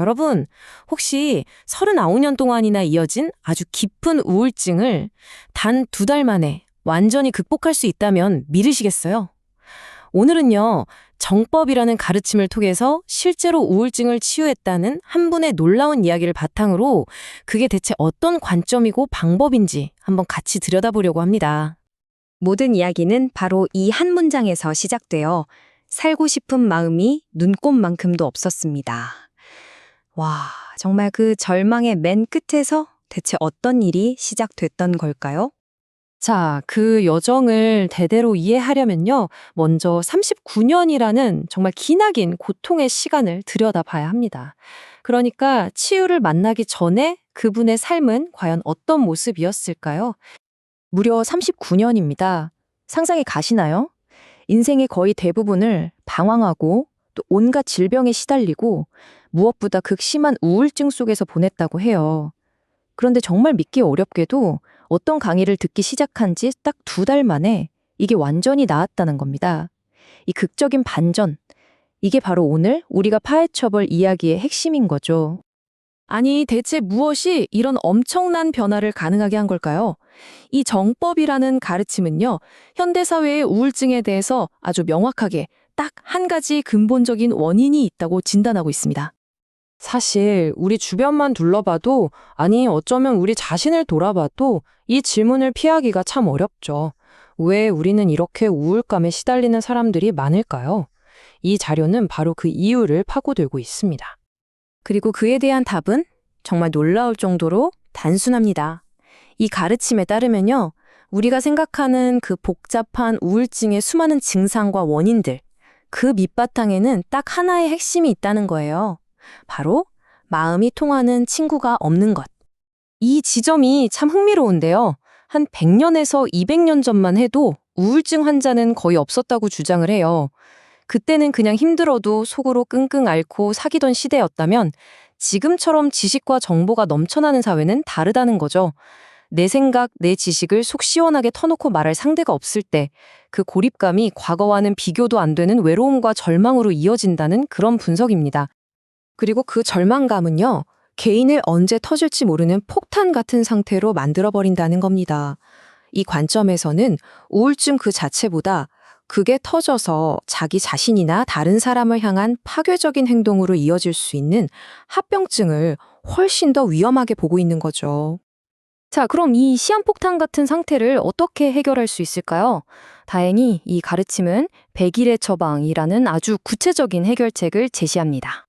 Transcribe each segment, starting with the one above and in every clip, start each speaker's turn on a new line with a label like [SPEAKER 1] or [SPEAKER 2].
[SPEAKER 1] 여러분, 혹시 39년 동안이나 이어진 아주 깊은 우울증을 단 2달 만에 완전히 극복할 수 있다면 믿으시겠어요? 오늘은요, 정법이라는 가르침을 통해서 실제로 우울증을 치유했다는 한 분의 놀라운 이야기를 바탕으로 그게 대체 어떤 관점이고 방법인지 한번 같이 들여다보려고 합니다.
[SPEAKER 2] 모든 이야기는 바로 이 한 문장에서 시작되어 살고 싶은 마음이 눈꼽만큼도 없었습니다. 와, 정말 그 절망의 맨 끝에서 대체 어떤 일이 시작됐던 걸까요?
[SPEAKER 1] 자, 그 여정을 대대로 이해하려면요, 먼저 39년이라는 정말 기나긴 고통의 시간을 들여다봐야 합니다. 그러니까 치유를 만나기 전에 그분의 삶은 과연 어떤 모습이었을까요?
[SPEAKER 2] 무려 39년입니다. 상상이 가시나요? 인생의 거의 대부분을 방황하고 또 온갖 질병에 시달리고 무엇보다 극심한 우울증 속에서 보냈다고 해요. 그런데 정말 믿기 어렵게도 어떤 강의를 듣기 시작한 지 딱 2달 만에 이게 완전히 나았다는 겁니다. 이 극적인 반전, 이게 바로 오늘 우리가 파헤쳐볼 이야기의 핵심인 거죠.
[SPEAKER 1] 아니, 대체 무엇이 이런 엄청난 변화를 가능하게 한 걸까요? 이 정법이라는 가르침은요, 현대사회의 우울증에 대해서 아주 명확하게 딱 한 가지 근본적인 원인이 있다고 진단하고 있습니다. 사실 우리 주변만 둘러봐도, 아니 어쩌면 우리 자신을 돌아봐도 이 질문을 피하기가 참 어렵죠. 왜 우리는 이렇게 우울감에 시달리는 사람들이 많을까요? 이 자료는 바로 그 이유를 파고들고 있습니다.
[SPEAKER 2] 그리고 그에 대한 답은 정말 놀라울 정도로 단순합니다. 이 가르침에 따르면요, 우리가 생각하는 그 복잡한 우울증의 수많은 증상과 원인들, 그 밑바탕에는 딱 하나의 핵심이 있다는 거예요. 바로 마음이 통하는 친구가 없는 것. 이 지점이 참 흥미로운데요. 한 100년에서 200년 전만 해도 우울증 환자는 거의 없었다고 주장을 해요. 그때는 그냥 힘들어도 속으로 끙끙 앓고 사귀던 시대였다면 지금처럼 지식과 정보가 넘쳐나는 사회는 다르다는 거죠. 내 생각, 내 지식을 속 시원하게 터놓고 말할 상대가 없을 때 그 고립감이 과거와는 비교도 안 되는 외로움과 절망으로 이어진다는 그런 분석입니다. 그리고 그 절망감은요, 개인을 언제 터질지 모르는 폭탄 같은 상태로 만들어버린다는 겁니다. 이 관점에서는 우울증 그 자체보다 그게 터져서 자기 자신이나 다른 사람을 향한 파괴적인 행동으로 이어질 수 있는 합병증을 훨씬 더 위험하게 보고 있는 거죠. 자, 그럼 이 시한폭탄 같은 상태를 어떻게 해결할 수 있을까요? 다행히 이 가르침은 100일의 처방이라는 아주 구체적인 해결책을 제시합니다.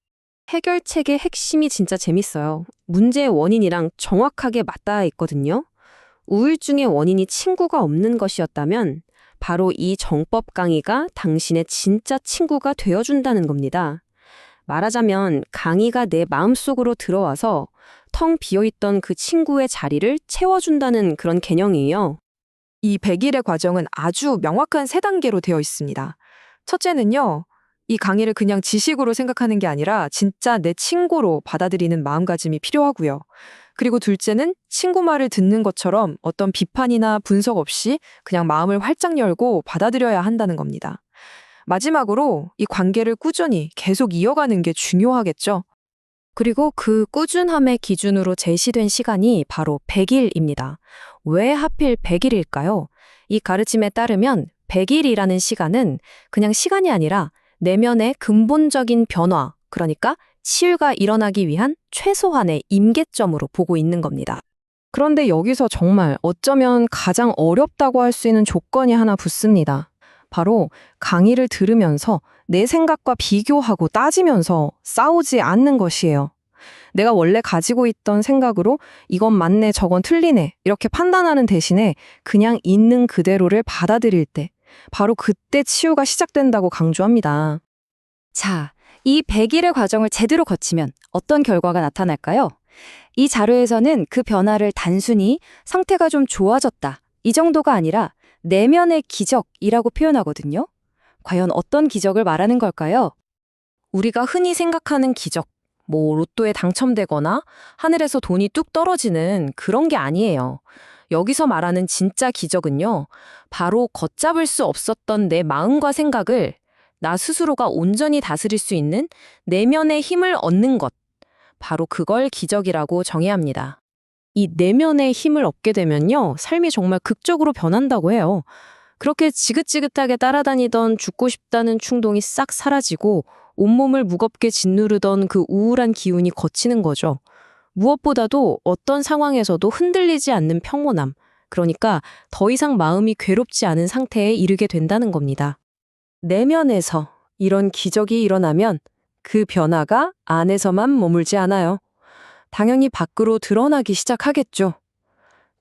[SPEAKER 2] 해결책의 핵심이 진짜 재밌어요. 문제의 원인이랑 정확하게 맞닿아 있거든요. 우울증의 원인이 친구가 없는 것이었다면 바로 이 정법 강의가 당신의 진짜 친구가 되어준다는 겁니다. 말하자면 강의가 내 마음속으로 들어와서 텅 비어있던 그 친구의 자리를 채워준다는 그런 개념이에요.
[SPEAKER 3] 이 100일의 과정은 아주 명확한 3단계로 되어 있습니다. 첫째는요, 이 강의를 그냥 지식으로 생각하는 게 아니라 진짜 내 친구로 받아들이는 마음가짐이 필요하고요. 그리고 둘째는 친구 말을 듣는 것처럼 어떤 비판이나 분석 없이 그냥 마음을 활짝 열고 받아들여야 한다는 겁니다. 마지막으로 이 관계를 꾸준히 계속 이어가는 게 중요하겠죠.
[SPEAKER 2] 그리고 그 꾸준함의 기준으로 제시된 시간이 바로 100일입니다. 왜 하필 100일일까요? 이 가르침에 따르면 100일이라는 시간은 그냥 시간이 아니라 내면의 근본적인 변화, 그러니까 치유가 일어나기 위한 최소한의 임계점으로 보고 있는 겁니다.
[SPEAKER 1] 그런데 여기서 정말 어쩌면 가장 어렵다고 할 수 있는 조건이 하나 붙습니다. 바로 강의를 들으면서 내 생각과 비교하고 따지면서 싸우지 않는 것이에요. 내가 원래 가지고 있던 생각으로 이건 맞네, 저건 틀리네 이렇게 판단하는 대신에 그냥 있는 그대로를 받아들일 때 바로 그때 치유가 시작된다고 강조합니다.
[SPEAKER 2] 자, 이 100일의 과정을 제대로 거치면 어떤 결과가 나타날까요? 이 자료에서는 그 변화를 단순히 상태가 좀 좋아졌다, 이 정도가 아니라 내면의 기적이라고 표현하거든요. 과연 어떤 기적을 말하는 걸까요?
[SPEAKER 1] 우리가 흔히 생각하는 기적, 로또에 당첨되거나 하늘에서 돈이 뚝 떨어지는 그런 게 아니에요. 여기서 말하는 진짜 기적은요, 바로 걷잡을 수 없었던 내 마음과 생각을 나 스스로가 온전히 다스릴 수 있는 내면의 힘을 얻는 것.
[SPEAKER 2] 바로 그걸 기적이라고 정의해야 합니다. 이 내면의 힘을 얻게 되면요, 삶이 정말 극적으로 변한다고 해요. 그렇게 지긋지긋하게 따라다니던 죽고 싶다는 충동이 싹 사라지고 온몸을 무겁게 짓누르던 그 우울한 기운이 걷히는 거죠. 무엇보다도 어떤 상황에서도 흔들리지 않는 평온함, 그러니까 더 이상 마음이 괴롭지 않은 상태에 이르게 된다는 겁니다. 내면에서 이런 기적이 일어나면 그 변화가 안에서만 머물지 않아요. 당연히 밖으로 드러나기 시작하겠죠.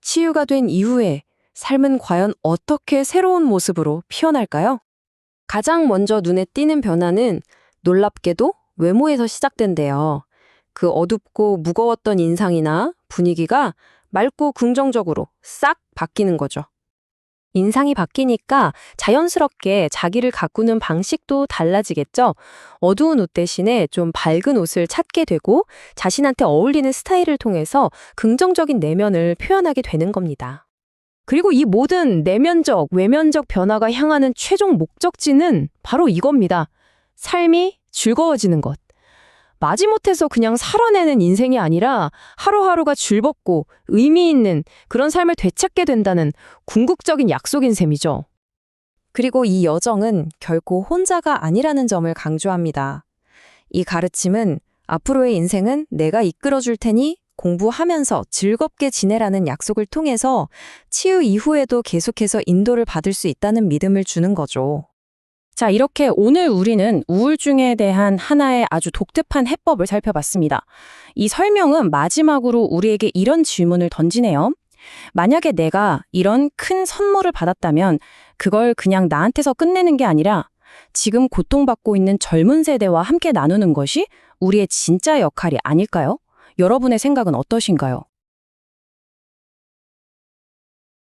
[SPEAKER 2] 치유가 된 이후에 삶은 과연 어떻게 새로운 모습으로 피어날까요? 가장 먼저 눈에 띄는 변화는 놀랍게도 외모에서 시작된대요. 그 어둡고 무거웠던 인상이나 분위기가 맑고 긍정적으로 싹 바뀌는 거죠. 인상이 바뀌니까 자연스럽게 자기를 가꾸는 방식도 달라지겠죠. 어두운 옷 대신에 좀 밝은 옷을 찾게 되고 자신한테 어울리는 스타일을 통해서 긍정적인 내면을 표현하게 되는 겁니다. 그리고 이 모든 내면적, 외면적 변화가 향하는 최종 목적지는 바로 이겁니다. 삶이 즐거워지는 것. 마지못해서 그냥 살아내는 인생이 아니라 하루하루가 즐겁고 의미 있는 그런 삶을 되찾게 된다는 궁극적인 약속인 셈이죠. 그리고 이 여정은 결코 혼자가 아니라는 점을 강조합니다. 이 가르침은 앞으로의 인생은 내가 이끌어줄 테니 공부하면서 즐겁게 지내라는 약속을 통해서 치유 이후에도 계속해서 인도를 받을 수 있다는 믿음을 주는 거죠. 자, 이렇게 오늘 우리는 우울증에 대한 하나의 아주 독특한 해법을 살펴봤습니다. 이 설명은 마지막으로 우리에게 이런 질문을 던지네요. 만약에 내가 이런 큰 선물을 받았다면 그걸 그냥 나한테서 끝내는 게 아니라 지금 고통받고 있는 젊은 세대와 함께 나누는 것이 우리의 진짜 역할이 아닐까요? 여러분의 생각은 어떠신가요?